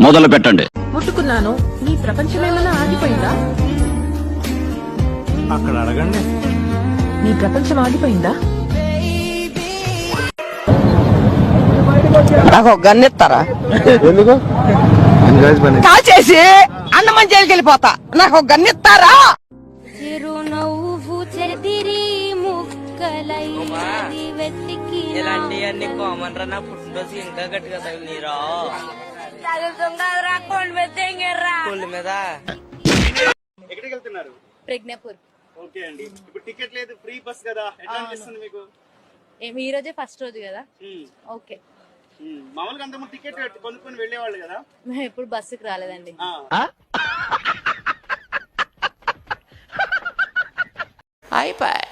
మొదలు పెట్టండి. ముట్టుకున్నాను. నీ ప్రపంచం ఏమైనా ఆగిపోయిందా? అక్కడ అడగండి. నీ ప్రపంచం ఆగిపోయిందా? నాకు ఒక గన్ను ఇస్తారా? ఎందుకు? కాల్ చేసి అన్నమని జైలుకి వెళ్ళిపోతా. నాకు ఒక గన్ను ఇస్తారా? ఇలాంటివన్నీ కామన్ రా. నా పుట్టినరోజు ఇంకా గట్టిగా తగిలిరా మీద. ఎక్కడికి వెళ్తున్నారు? ప్రజ్ఞాపూర్. ఓకే అండి. ఇప్పుడు టికెట్ లేదు, ఫ్రీ బస్ కదా, ఎట్లా అనిపిస్తుంది మీకు? ఈ రోజే ఫస్ట్ రోజు కదా. ఓకే. మామూలుగా అంతకుముందు టికెట్ కొనుక్కొని వెళ్ళేవాళ్ళు కదా. మేము ఎప్పుడు బస్సుకి రాలేదండి. అయిపోయి